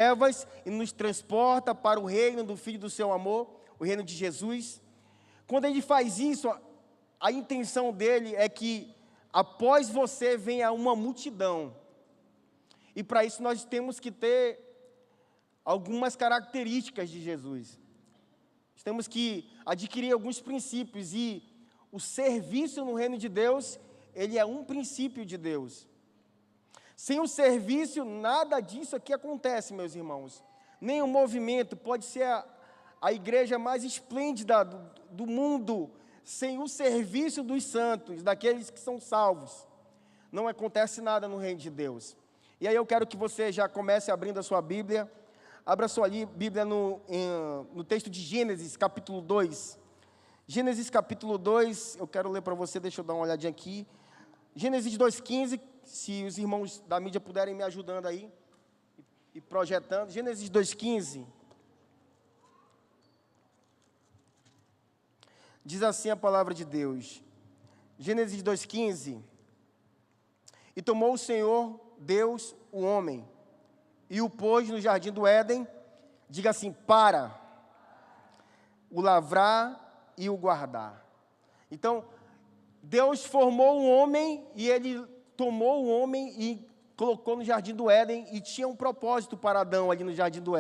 trevas e nos transporta para o reino do Filho do seu amor, o reino de Jesus. Quando ele faz isso, a intenção dele é que após você venha uma multidão. E para isso nós temos que ter algumas características de Jesus. Nós temos que adquirir alguns princípios, e o serviço no reino de Deus, ele é um princípio de Deus. Sem o serviço, nada disso aqui acontece, meus irmãos. Nem o movimento, pode ser a igreja mais esplêndida do mundo, sem o serviço dos santos, daqueles que são salvos, não acontece nada no reino de Deus. E aí eu quero que você já comece abrindo a sua Bíblia. Abra a sua Bíblia no texto de Gênesis, capítulo 2. Gênesis, capítulo 2, eu quero ler para você, deixa eu dar uma olhadinha aqui. Gênesis 2,15, se os irmãos da mídia puderem me ajudando aí, e projetando. Gênesis 2,15. Diz assim a palavra de Deus. Gênesis 2,15. E tomou o Senhor Deus o homem, e o pôs no jardim do Éden, diga assim, para o lavrar e o guardar. Então, Deus formou um homem, e ele tomou o homem e colocou no jardim do Éden, e tinha um propósito para Adão ali no jardim do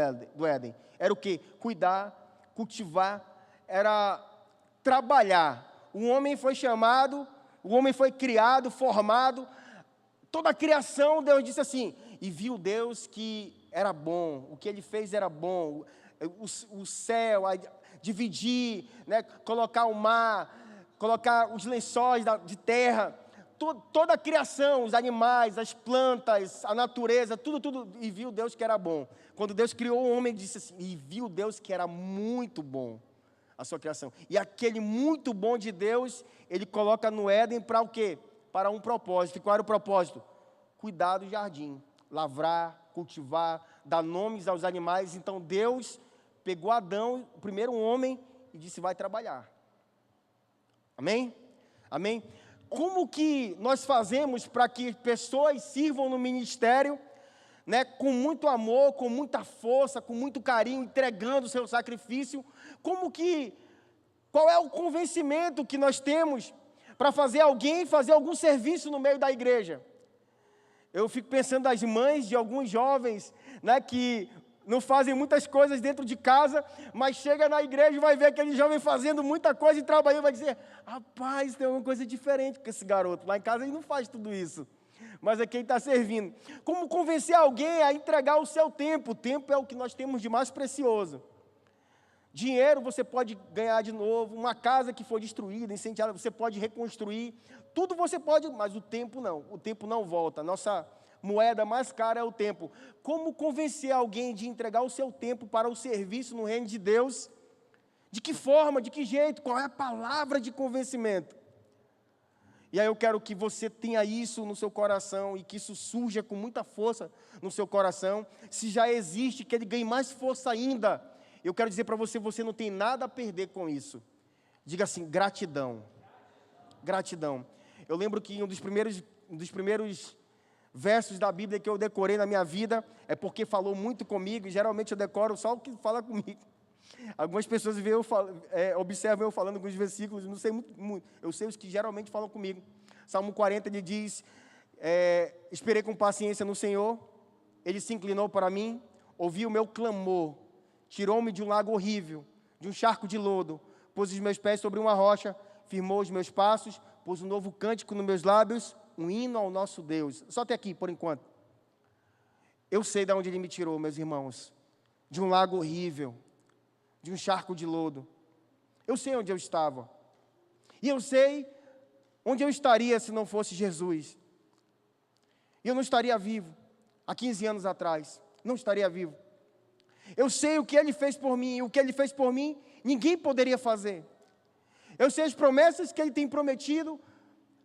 Éden. Era o quê? Cuidar, cultivar, era trabalhar. O homem foi chamado, o homem foi criado, formado. Toda a criação, Deus disse assim, e viu Deus que era bom, o que ele fez era bom, o céu, dividir, né, colocar o mar, colocar os lençóis de terra, toda a criação, os animais, as plantas, a natureza, tudo, e viu Deus que era bom. Quando Deus criou o homem, ele disse assim, e viu Deus que era muito bom a sua criação. E aquele muito bom de Deus, ele coloca no Éden para o quê? Para um propósito. E qual era o propósito? Cuidar do jardim, lavrar, cultivar, dar nomes aos animais. Então Deus pegou Adão, o primeiro homem, e disse, vai trabalhar. Amém? Amém? Como que nós fazemos para que pessoas sirvam no ministério, né, com muito amor, com muita força, com muito carinho, entregando o seu sacrifício? Qual é o convencimento que nós temos para fazer alguém fazer algum serviço no meio da igreja? Eu fico pensando nas mães de alguns jovens, né, que não fazem muitas coisas dentro de casa, mas chega na igreja e vai ver aquele jovem fazendo muita coisa e trabalhando, vai dizer, rapaz, tem alguma coisa diferente com esse garoto, lá em casa ele não faz tudo isso, mas é quem está servindo. Como convencer alguém a entregar o seu tempo? O tempo é o que nós temos de mais precioso. Dinheiro você pode ganhar de novo, uma casa que foi destruída, incendiada, você pode reconstruir, tudo você pode, mas o tempo não volta. Nossa moeda mais cara é o tempo. Como convencer alguém de entregar o seu tempo para o serviço no reino de Deus? De que forma, de que jeito, qual é a palavra de convencimento? E aí eu quero que você tenha isso no seu coração e que isso surja com muita força no seu coração. Se já existe, que ele ganhe mais força ainda. Eu quero dizer para você, você não tem nada a perder com isso. Diga assim, gratidão. Gratidão. Eu lembro que um dos primeiros versos da Bíblia que eu decorei na minha vida, é porque falou muito comigo, e geralmente eu decoro só o que fala comigo. Algumas pessoas observam eu falando alguns versículos, não sei muito, eu sei os que geralmente falam comigo. Salmo 40, ele diz, esperei com paciência no Senhor, Ele se inclinou para mim, ouviu o meu clamor, tirou-me de um lago horrível, de um charco de lodo, pôs os meus pés sobre uma rocha, firmou os meus passos, pôs um novo cântico nos meus lábios, um hino ao nosso Deus. Só até aqui, por enquanto. Eu sei de onde Ele me tirou, meus irmãos, de um lago horrível, de um charco de lodo. Eu sei onde eu estava. E eu sei onde eu estaria se não fosse Jesus. E eu não estaria vivo, há 15 anos atrás, não estaria vivo. Eu sei o que Ele fez por mim, e o que Ele fez por mim, ninguém poderia fazer. Eu sei as promessas que Ele tem prometido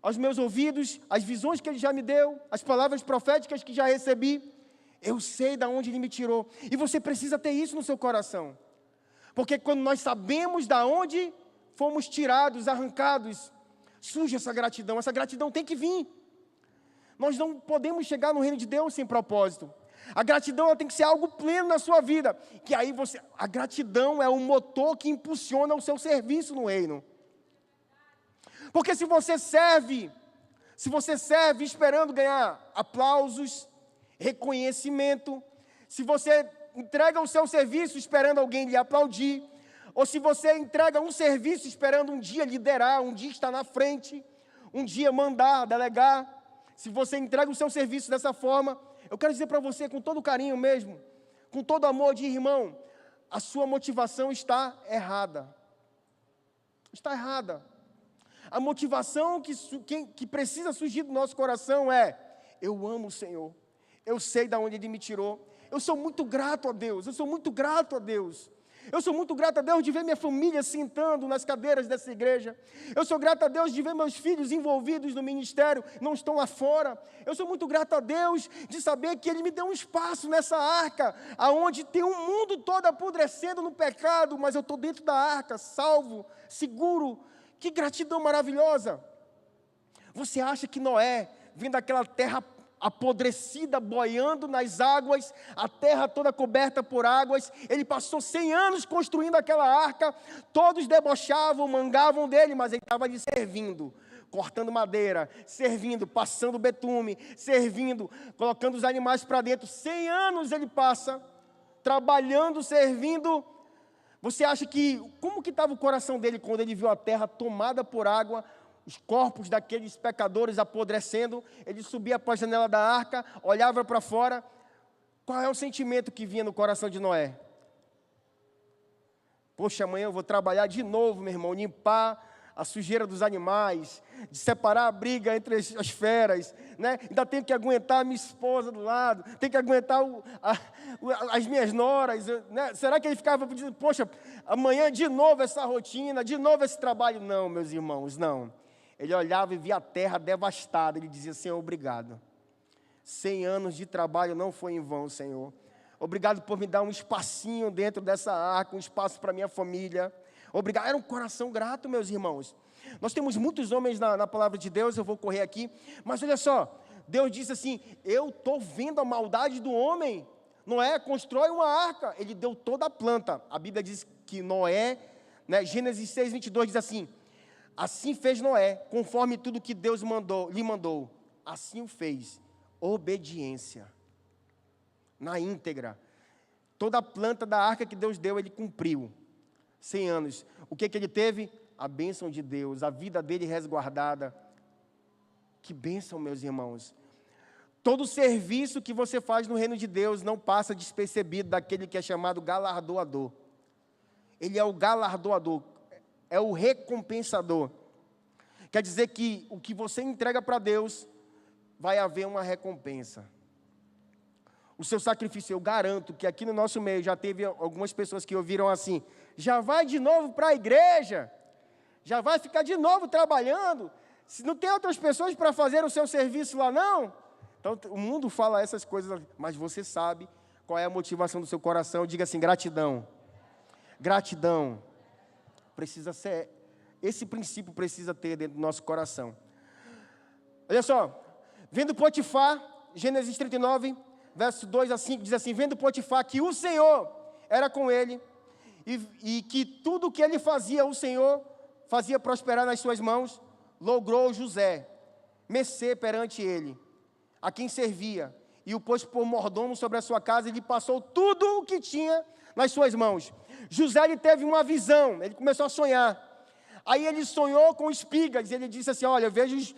aos meus ouvidos, as visões que Ele já me deu, as palavras proféticas que já recebi. Eu sei de onde Ele me tirou. E você precisa ter isso no seu coração. Porque quando nós sabemos de onde fomos tirados, arrancados, surge essa gratidão. Essa gratidão tem que vir. Nós não podemos chegar no reino de Deus sem propósito. A gratidão ela tem que ser algo pleno na sua vida. Que aí a gratidão é o motor que impulsiona o seu serviço no reino. Porque se você serve esperando ganhar aplausos, reconhecimento, se você entrega o seu serviço esperando alguém lhe aplaudir, ou se você entrega um serviço esperando um dia liderar, um dia estar na frente, um dia mandar, delegar, se você entrega o seu serviço dessa forma, eu quero dizer para você com todo carinho mesmo, com todo amor de irmão, a sua motivação está errada. Está errada. A motivação que precisa surgir do nosso coração é: eu amo o Senhor, eu sei de onde Ele me tirou, eu sou muito grato a Deus, eu sou muito grato a Deus. Eu sou muito grato a Deus de ver minha família sentando nas cadeiras dessa igreja. Eu sou grato a Deus de ver meus filhos envolvidos no ministério, não estão lá fora. Eu sou muito grato a Deus de saber que Ele me deu um espaço nessa arca, aonde tem um mundo todo apodrecendo no pecado, mas eu estou dentro da arca, salvo, seguro. Que gratidão maravilhosa. Você acha que Noé, vindo daquela terra apodrecida, boiando nas águas, a terra toda coberta por águas, ele passou 100 anos construindo aquela arca, todos debochavam, mangavam dele, mas ele estava ali servindo, cortando madeira, servindo, passando betume, servindo, colocando os animais para dentro. 100 anos ele passa, trabalhando, servindo. Você acha como que estava o coração dele quando ele viu a terra tomada por água, os corpos daqueles pecadores apodrecendo? Ele subia para a janela da arca, olhava para fora. Qual é o sentimento que vinha no coração de Noé? Poxa, amanhã eu vou trabalhar de novo, meu irmão, limpar a sujeira dos animais, de separar a briga entre as feras, né? Ainda tenho que aguentar a minha esposa do lado, tenho que aguentar as minhas noras, né? Será que ele ficava dizendo: poxa, amanhã de novo essa rotina, de novo esse trabalho? Não, meus irmãos, não. Ele olhava e via a terra devastada, ele dizia: Senhor, obrigado. 100 anos de trabalho não foi em vão, Senhor. Obrigado por me dar um espacinho dentro dessa arca, um espaço para minha família. Obrigado. Era um coração grato, meus irmãos. Nós temos muitos homens na palavra de Deus, eu vou correr aqui, mas olha só, Deus disse assim: eu estou vendo a maldade do homem. Noé constrói uma arca, ele deu toda a planta. A Bíblia diz que Noé, né, Gênesis 6, 22 diz assim: assim fez Noé, conforme tudo que Deus lhe mandou, assim o fez. Obediência, na íntegra. Toda a planta da arca que Deus deu, ele cumpriu. 100 anos. O que ele teve? A bênção de Deus, a vida dele resguardada. Que bênção, meus irmãos. Todo serviço que você faz no reino de Deus não passa despercebido daquele que é chamado galardoador. Ele é o galardoador, é o recompensador. Quer dizer que o que você entrega para Deus, vai haver uma recompensa. O seu sacrifício, eu garanto que aqui no nosso meio já teve algumas pessoas que ouviram assim: já vai de novo para a igreja, já vai ficar de novo trabalhando, se não tem outras pessoas para fazer o seu serviço lá não? Então o mundo fala essas coisas, mas você sabe qual é a motivação do seu coração. Diga assim: gratidão. Gratidão. Precisa ser, esse princípio precisa ter dentro do nosso coração. Olha só, vendo Potifar, Gênesis 39, verso 2 a 5, diz assim: vendo Potifar que o Senhor era com ele, e que tudo o que ele fazia, o Senhor fazia prosperar nas suas mãos, logrou José mercê perante ele, a quem servia, e o pôs por mordomo sobre a sua casa, e lhe passou tudo o que tinha nas suas mãos. José, ele teve uma visão, ele começou a sonhar. Aí ele sonhou com espigas, ele disse assim: olha, eu vejo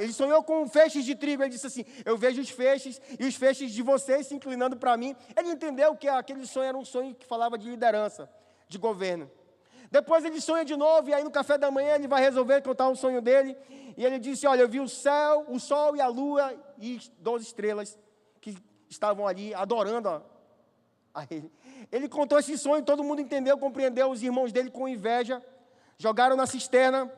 ele sonhou com feixes de trigo, ele disse assim: eu vejo os feixes, e os feixes de vocês se inclinando para mim. Ele entendeu que aquele sonho era um sonho que falava de liderança, de governo. Depois ele sonha de novo, e aí no café da manhã ele vai resolver contar o sonho dele, e ele disse: olha, eu vi o céu, o sol e a lua, e 12 estrelas, que estavam ali adorando a ele. Ele contou esse sonho, todo mundo entendeu, compreendeu. Os irmãos dele, com inveja, jogaram na cisterna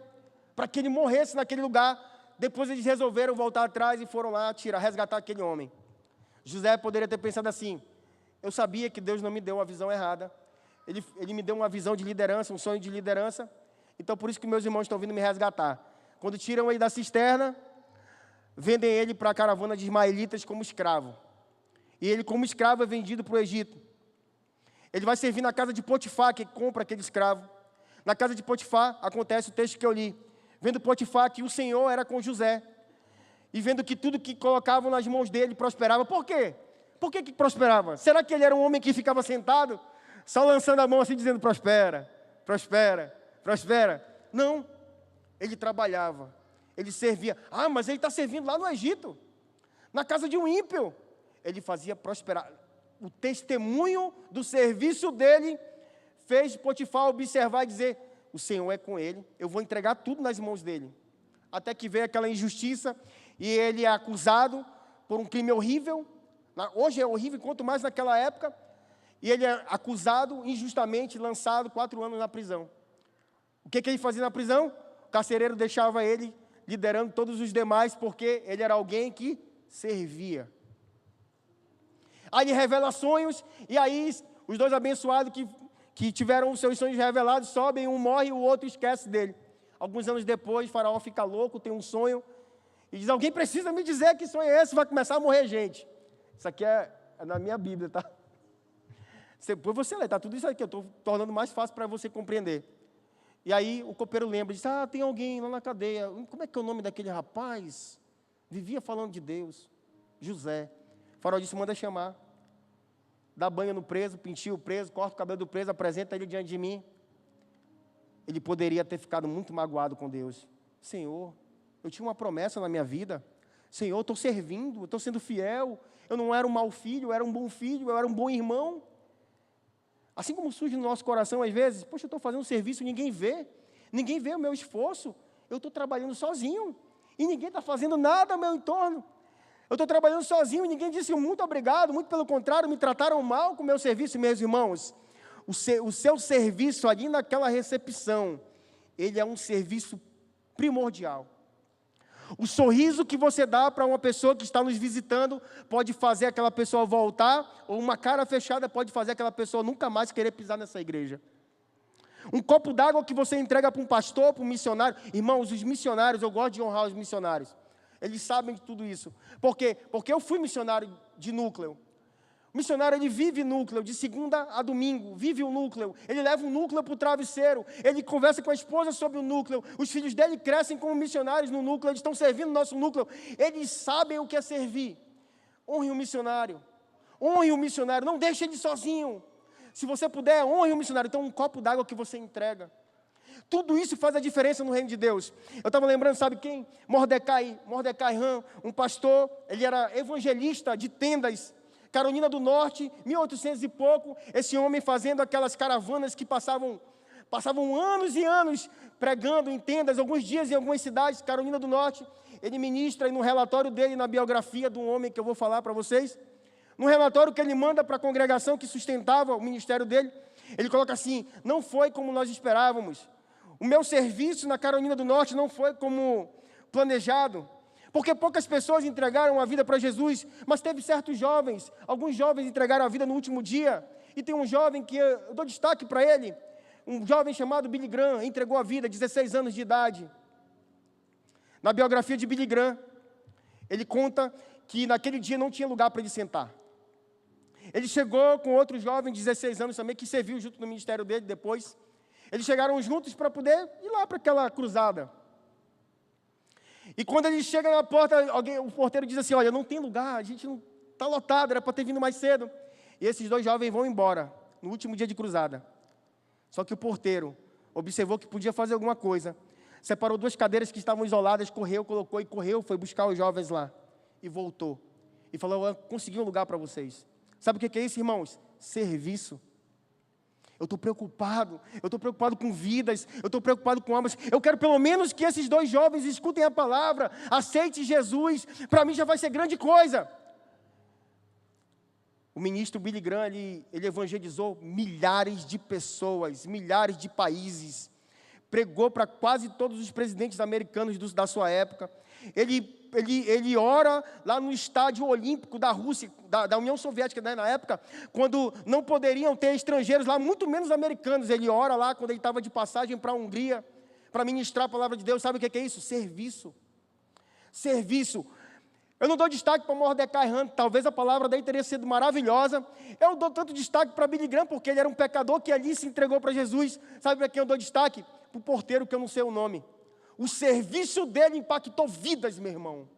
para que ele morresse naquele lugar. Depois eles resolveram voltar atrás e foram lá resgatar aquele homem. José poderia ter pensado assim: eu sabia que Deus não me deu uma visão errada, ele me deu uma visão de liderança, um sonho de liderança, então por isso que meus irmãos estão vindo me resgatar. Quando tiram ele da cisterna, vendem ele para a caravana de ismaelitas como escravo. E ele, como escravo, é vendido para o Egito. Ele vai servir na casa de Potifar, que compra aquele escravo. Na casa de Potifar, acontece o texto que eu li. Vendo Potifar que o Senhor era com José. E vendo que tudo que colocavam nas mãos dele prosperava. Por quê? Por que prosperava? Será que ele era um homem que ficava sentado, só lançando a mão assim, dizendo prospera, prospera, prospera? Não. Ele trabalhava. Ele servia. Ah, mas ele está servindo lá no Egito, na casa de um ímpio. Ele fazia prosperar. O testemunho do serviço dele fez Potifar observar e dizer, o Senhor é com ele, eu vou entregar tudo nas mãos dele. Até que veio aquela injustiça e ele é acusado por um crime horrível. Hoje é horrível, quanto mais naquela época. E ele é acusado injustamente, lançado 4 anos na prisão. O que ele fazia na prisão? O carcereiro deixava ele liderando todos os demais, porque ele era alguém que servia. Aí ele revela sonhos, e aí os 2 abençoados que tiveram os seus sonhos revelados sobem, um morre e o outro esquece dele. Alguns anos depois, Faraó fica louco, tem um sonho, e diz, alguém precisa me dizer que sonho é esse, vai começar a morrer gente. Isso aqui é na minha Bíblia, tá? Depois você lê, tá? Tudo isso aqui eu estou tornando mais fácil para você compreender. E aí o copeiro lembra, diz, tem alguém lá na cadeia, como é que é o nome daquele rapaz? Vivia falando de Deus, José. O Faraó disse, manda chamar. Dá banho no preso, penteia o preso, corta o cabelo do preso, apresenta ele diante de mim. Ele poderia ter ficado muito magoado com Deus. Senhor, eu tinha uma promessa na minha vida. Senhor, eu estou servindo, eu estou sendo fiel. Eu não era um mau filho, eu era um bom filho, eu era um bom irmão. Assim como surge no nosso coração às vezes, poxa, eu estou fazendo um serviço, ninguém vê o meu esforço. Eu estou trabalhando sozinho e ninguém está fazendo nada ao meu entorno. Eu estou trabalhando sozinho e ninguém disse muito obrigado, muito pelo contrário, me trataram mal com o meu serviço, meus irmãos. O seu serviço ali naquela recepção, ele é um serviço primordial. O sorriso que você dá para uma pessoa que está nos visitando pode fazer aquela pessoa voltar, ou uma cara fechada pode fazer aquela pessoa nunca mais querer pisar nessa igreja. Um copo d'água que você entrega para um pastor, para um missionário. Irmãos, os missionários, eu gosto de honrar os missionários. Eles sabem de tudo isso. Por quê? Porque eu fui missionário de núcleo. O missionário, ele vive núcleo, de segunda a domingo, vive o núcleo. Ele leva o núcleo para o travesseiro, ele conversa com a esposa sobre o núcleo. Os filhos dele crescem como missionários no núcleo, eles estão servindo o nosso núcleo. Eles sabem o que é servir. Honre o missionário. Honre o missionário, não deixe ele sozinho. Se você puder, honre o missionário. Então, um copo d'água que você entrega. Tudo isso faz a diferença no reino de Deus. Eu estava lembrando, sabe quem? Mordecai Ram, um pastor, ele era evangelista de tendas, Carolina do Norte, 1800 e pouco, esse homem fazendo aquelas caravanas que passavam anos e anos pregando em tendas, alguns dias em algumas cidades, Carolina do Norte. Ele ministra, e no relatório dele, na biografia de um homem que eu vou falar para vocês, no relatório que ele manda para a congregação que sustentava o ministério dele, ele coloca assim, não foi como nós esperávamos. O meu serviço na Carolina do Norte não foi como planejado, porque poucas pessoas entregaram a vida para Jesus, mas teve certos jovens, alguns jovens entregaram a vida no último dia, e tem um jovem que eu dou destaque para ele, um jovem chamado Billy Graham, entregou a vida, 16 anos de idade. Na biografia de Billy Graham, ele conta que naquele dia não tinha lugar para ele sentar. Ele chegou com outro jovem de 16 anos também, que serviu junto no ministério dele depois. Eles chegaram juntos para poder ir lá para aquela cruzada. E quando ele chega na porta, o porteiro diz assim, olha, não tem lugar, a gente não está lotado, era para ter vindo mais cedo. E esses 2 jovens vão embora, no último dia de cruzada. Só que o porteiro observou que podia fazer alguma coisa. Separou 2 cadeiras que estavam isoladas, correu, foi buscar os jovens lá. E voltou. E falou, consegui um lugar para vocês. Sabe o que é isso, irmãos? Serviço. Eu estou preocupado com vidas, eu estou preocupado com almas. Eu quero pelo menos que esses 2 jovens escutem a palavra, aceitem Jesus, para mim já vai ser grande coisa. O ministro Billy Graham, ele evangelizou milhares de pessoas, milhares de países, pregou para quase todos os presidentes americanos da sua época. Ele ora lá no estádio olímpico da Rússia, da União Soviética, né, na época, quando não poderiam ter estrangeiros lá, muito menos americanos. Ele ora lá quando ele estava de passagem para a Hungria, para ministrar a palavra de Deus. Sabe o que é isso? Serviço. Serviço. Eu não dou destaque para Mordecai Hunt, talvez a palavra daí teria sido maravilhosa. Eu dou tanto destaque para Billy Graham, porque ele era um pecador que ali se entregou para Jesus. Sabe para quem eu dou destaque? Para o porteiro, que eu não sei o nome. O serviço dele impactou vidas, meu irmão.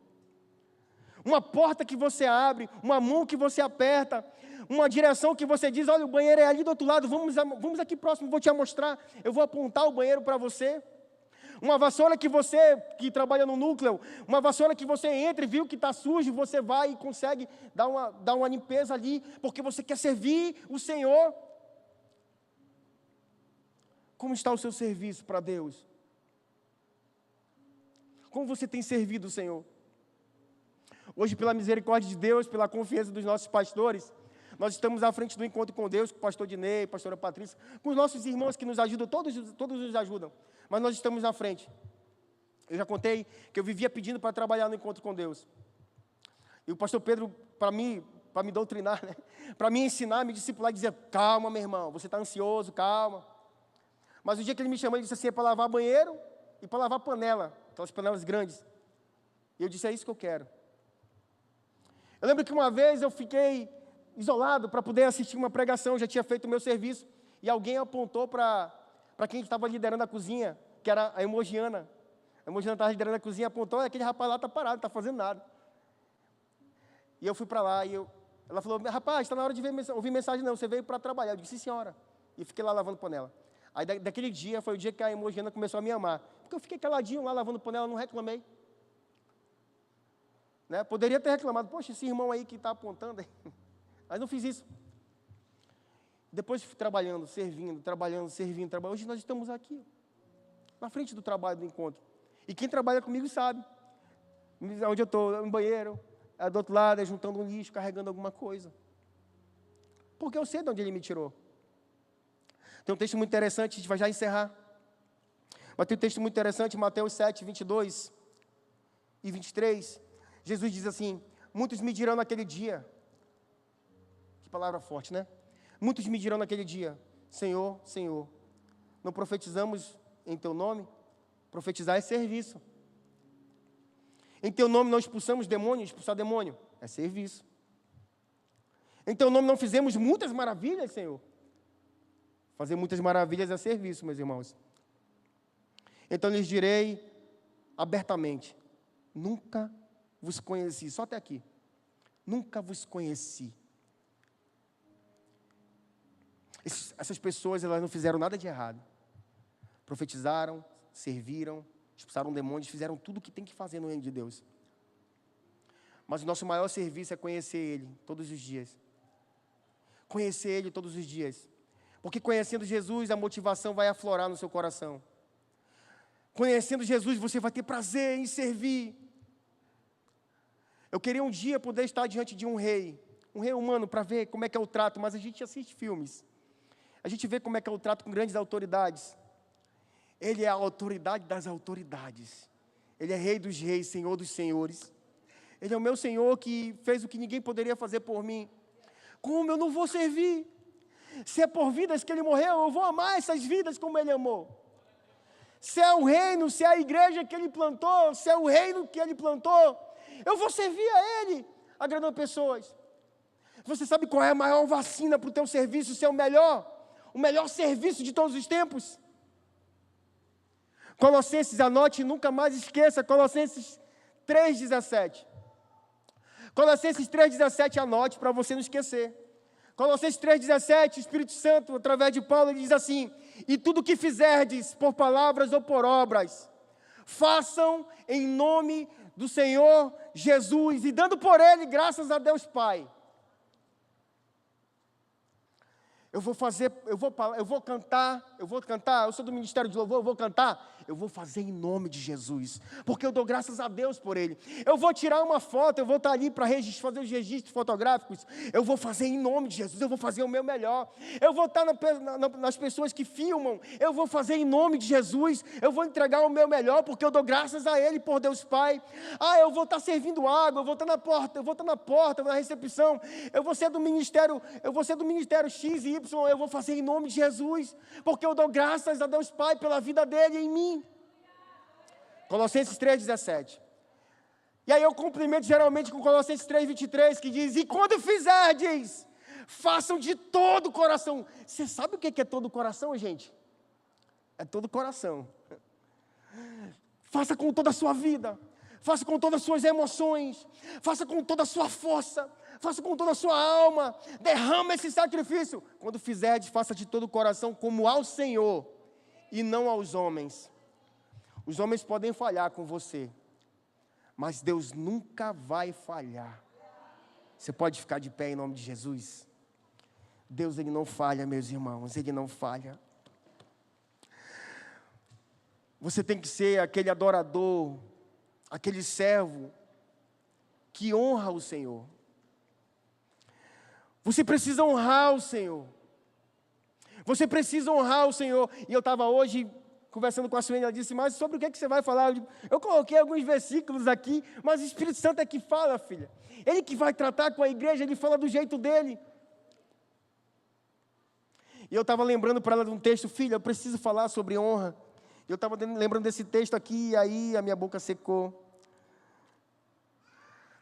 Uma porta que você abre, uma mão que você aperta, uma direção que você diz, olha, o banheiro é ali do outro lado, vamos aqui próximo, vou te mostrar, eu vou apontar o banheiro para você. Uma vassoura que você, que trabalha no núcleo, uma vassoura que você entra e viu que está sujo, você vai e consegue dar uma limpeza ali, porque você quer servir o Senhor. Como está o seu serviço para Deus? Como você tem servido o Senhor? Hoje, pela misericórdia de Deus, pela confiança dos nossos pastores, nós estamos à frente do encontro com Deus, com o pastor Dinei, pastora Patrícia, com os nossos irmãos que nos ajudam, todos nos ajudam, mas nós estamos na frente. Eu já contei que eu vivia pedindo para trabalhar no encontro com Deus. E o pastor Pedro, para me doutrinar, né? Para me ensinar, me discipular, dizia, calma, meu irmão, você está ansioso, calma. Mas o dia que ele me chamou, ele disse assim, é para lavar banheiro e para lavar panela, aquelas panelas grandes. E eu disse, é isso que eu quero. Eu lembro que uma vez eu fiquei isolado para poder assistir uma pregação, eu já tinha feito o meu serviço, e alguém apontou para quem estava liderando a cozinha, que era a Emogiana. A Emogiana estava liderando a cozinha, apontou, aquele rapaz lá está parado, não está fazendo nada. E eu fui para lá, e ela falou, rapaz, está na hora de ouvir mensagem não, você veio para trabalhar. Eu disse, sim senhora. E fiquei lá lavando panela. Aí daquele dia, foi o dia que a Emogiana começou a me amar. Porque eu fiquei caladinho lá, lavando panela, não reclamei. Né? Poderia ter reclamado, poxa, esse irmão aí que está apontando, mas não fiz isso. Depois fui trabalhando, servindo. Hoje nós estamos aqui, na frente do trabalho do encontro. E quem trabalha comigo sabe, onde eu estou, no banheiro, do outro lado, juntando um lixo, carregando alguma coisa. Porque eu sei de onde ele me tirou. Tem um texto muito interessante, a gente vai já encerrar. Mas tem um texto muito interessante, Mateus 7, 22 e 23. Jesus diz assim, muitos me dirão naquele dia, que palavra forte, né? Muitos me dirão naquele dia, Senhor, Senhor, não profetizamos em Teu nome? Profetizar é serviço. Em Teu nome não expulsamos demônios? Expulsar demônio é serviço. Em Teu nome não fizemos muitas maravilhas, Senhor? Fazer muitas maravilhas é serviço, meus irmãos. Então lhes direi abertamente, nunca vos conheci, só até aqui. Nunca vos conheci. Essas pessoas, elas não fizeram nada de errado. Profetizaram, serviram, expulsaram demônios, fizeram tudo o que tem que fazer no reino de Deus. Mas o nosso maior serviço é conhecer Ele todos os dias. Conhecer Ele todos os dias. Porque conhecendo Jesus, a motivação vai aflorar no seu coração. Conhecendo Jesus, você vai ter prazer em servir. Eu queria um dia poder estar diante de um rei humano, para ver como é que é o trato, mas a gente assiste filmes. A gente vê como é que é o trato com grandes autoridades. Ele é a autoridade das autoridades. Ele é rei dos reis, senhor dos senhores. Ele é o meu Senhor que fez o que ninguém poderia fazer por mim. Como eu não vou servir? Se é por vidas que Ele morreu, eu vou amar essas vidas como Ele amou. Se é o reino, se é a igreja que Ele plantou, se é o reino que Ele plantou, eu vou servir a Ele, agradando pessoas. Você sabe qual é a maior vacina para o teu serviço ser o melhor serviço de todos os tempos? Colossenses, anote e nunca mais esqueça, Colossenses 3,17. Colossenses 3,17, anote para você não esquecer. Colossenses 3,17, o Espírito Santo, através de Paulo, ele diz assim, e tudo que fizerdes, por palavras ou por obras, façam em nome do Senhor Jesus, e dando por Ele graças a Deus Pai. Eu vou cantar, eu sou do Ministério de Louvor, eu vou cantar, eu vou fazer em nome de Jesus, porque eu dou graças a Deus por Ele. Eu vou tirar uma foto, eu vou estar ali para fazer os registros fotográficos, eu vou fazer em nome de Jesus, eu vou fazer o meu melhor. Eu vou estar nas pessoas que filmam, eu vou fazer em nome de Jesus, eu vou entregar o meu melhor, porque eu dou graças a Ele por Deus Pai. Eu vou estar servindo água, eu vou estar na porta, na recepção, eu vou ser do ministério X e Y, eu vou fazer em nome de Jesus, porque eu dou graças a Deus Pai pela vida dele em mim. Colossenses 3,17. E aí eu complemento geralmente com Colossenses 3:23, que diz: e quando fizerdes, façam de todo o coração. Você sabe o que é todo o coração, gente? É todo o coração. Faça com toda a sua vida, faça com todas as suas emoções, faça com toda a sua força, faça com toda a sua alma, derrama esse sacrifício. Quando fizerdes, faça de todo o coração como ao Senhor e não aos homens. Os homens podem falhar com você, mas Deus nunca vai falhar. Você pode ficar de pé em nome de Jesus? Deus, Ele não falha, meus irmãos, Ele não falha. Você tem que ser aquele adorador, aquele servo que honra o Senhor. Você precisa honrar o Senhor. Você precisa honrar o Senhor. E eu estava hoje conversando com a Suene, ela disse: mas sobre o que você vai falar? Eu coloquei alguns versículos aqui, mas o Espírito Santo é que fala, filha. Ele que vai tratar com a igreja, ele fala do jeito dele. E eu estava lembrando para ela de um texto: filha, eu preciso falar sobre honra. Eu estava lembrando desse texto aqui, e aí a minha boca secou.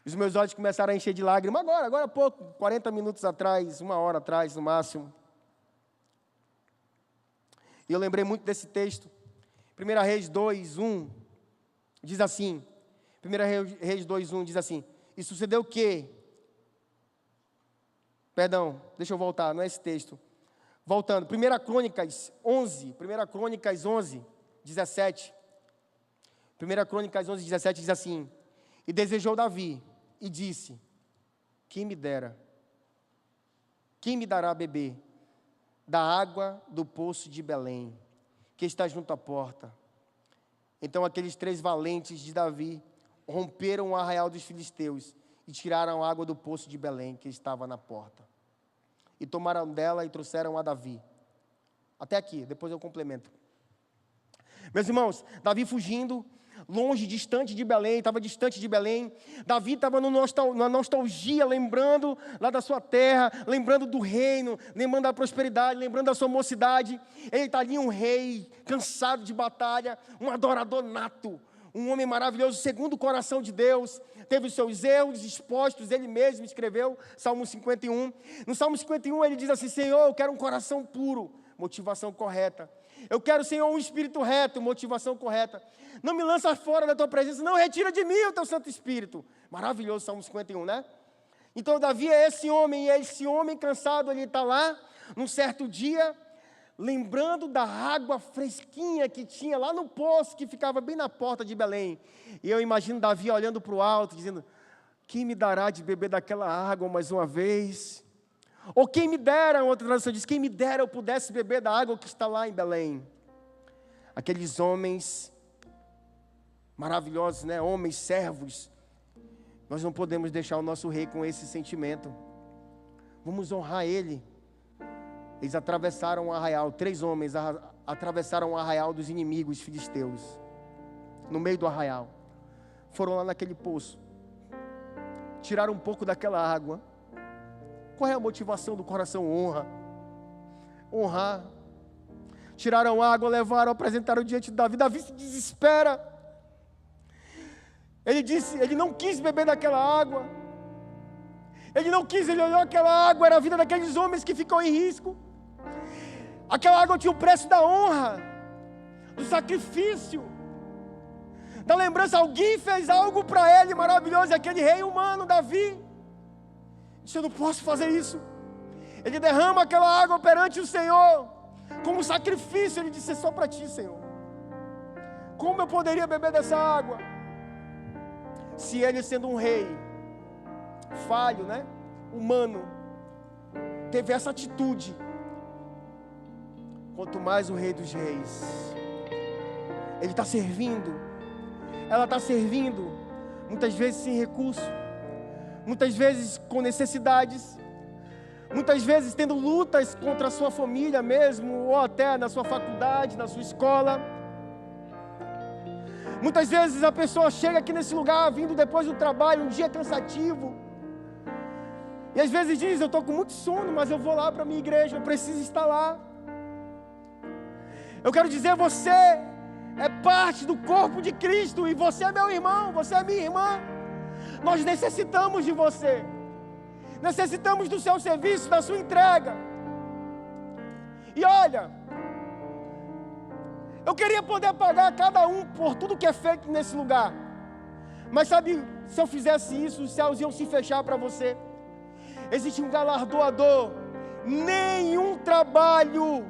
Os meus olhos começaram a encher de lágrimas. Agora há pouco, 40 minutos atrás, 1 hora atrás, no máximo. E eu lembrei muito desse texto. 1 Reis 2:1 diz assim. 1 Reis 2:1 diz assim: e sucedeu o quê? Perdão, deixa eu voltar, não é esse texto. Voltando, 1 Crônicas 11, 17. 1 Crônicas 11, 17 diz assim: e desejou Davi, e disse: quem me dará a beber da água do poço de Belém, que está junto à porta? Então aqueles 3 valentes de Davi romperam o arraial dos filisteus e tiraram a água do poço de Belém, que estava na porta. E tomaram dela e trouxeram a Davi. Até aqui, depois eu complemento. Meus irmãos, Davi fugindo, longe, distante de Belém, estava distante de Belém. Davi estava na nostalgia, lembrando lá da sua terra, lembrando do reino, lembrando da prosperidade, lembrando da sua mocidade. Ele está ali, um rei, cansado de batalha, um adorador nato, um homem maravilhoso, segundo o coração de Deus. Teve os seus erros expostos, ele mesmo escreveu, Salmo 51. No Salmo 51 ele diz assim: Senhor, eu quero um coração puro, motivação correta. Eu quero, Senhor, um espírito reto, motivação correta. Não me lança fora da tua presença, não retira de mim o teu Santo Espírito. Maravilhoso, Salmo 51, né? Então Davi é esse homem, e esse homem cansado, ele está lá, num certo dia, lembrando da água fresquinha que tinha lá no poço, que ficava bem na porta de Belém. E eu imagino Davi olhando para o alto, dizendo: quem me dará de beber daquela água mais uma vez? Ou quem me dera, outra tradução diz: quem me dera eu pudesse beber da água que está lá em Belém. Aqueles homens maravilhosos, né? Homens, servos. Nós não podemos deixar o nosso rei com esse sentimento. Vamos honrar ele. Eles atravessaram o arraial, 3 homens atravessaram o arraial dos inimigos filisteus. No meio do arraial. Foram lá naquele poço. Tiraram um pouco daquela água. Qual é a motivação do coração? Honra. Honrar. Tiraram água, levaram, apresentaram diante de Davi. Davi se desespera. Ele não quis beber daquela água. Ele não quis, ele olhou aquela água, era a vida daqueles homens que ficam em risco. Aquela água tinha o preço da honra, do sacrifício, da lembrança. Alguém fez algo para ele maravilhoso, aquele rei humano, Davi. Eu não posso fazer isso. Ele derrama aquela água perante o Senhor, como sacrifício. Ele disse: é só para ti, Senhor. Como eu poderia beber dessa água? Se ele, sendo um rei falho, né? Humano, teve essa atitude, quanto mais o rei dos reis. Ele está servindo, ela está servindo, muitas vezes sem recurso, muitas vezes com necessidades, muitas vezes tendo lutas contra a sua família mesmo, ou até na sua faculdade, na sua escola. Muitas vezes a pessoa chega aqui nesse lugar, vindo depois do trabalho, um dia cansativo, e às vezes diz: eu estou com muito sono, mas eu vou lá para a minha igreja, eu preciso estar lá. Eu quero dizer, você é parte do corpo de Cristo, e você é meu irmão, você é minha irmã. Nós necessitamos de você. Necessitamos do seu serviço, da sua entrega. E olha, eu queria poder pagar cada um por tudo que é feito nesse lugar. Mas sabe, se eu fizesse isso, os céus iam se fechar para você. Existe um galardoador. Nenhum trabalho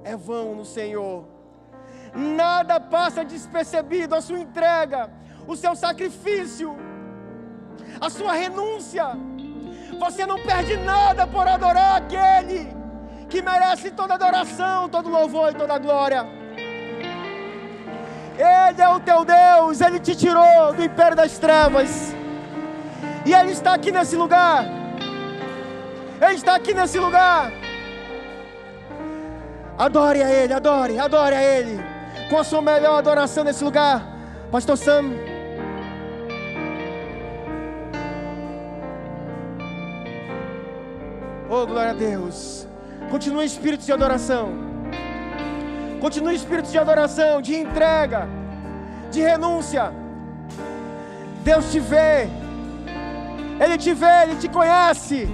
é vão no Senhor. Nada passa despercebido. A sua entrega, o seu sacrifício, a sua renúncia. Você não perde nada por adorar aquele que merece toda adoração, todo louvor e toda glória. Ele é o teu Deus. Ele te tirou do império das trevas. E Ele está aqui nesse lugar. Ele está aqui nesse lugar. Adore a Ele, adore a Ele. Com a sua melhor adoração nesse lugar. Pastor Sam. Oh, glória a Deus. Continue em espírito de adoração. Continue em espírito de adoração, de entrega, de renúncia. Deus te vê. Ele te vê, Ele te conhece.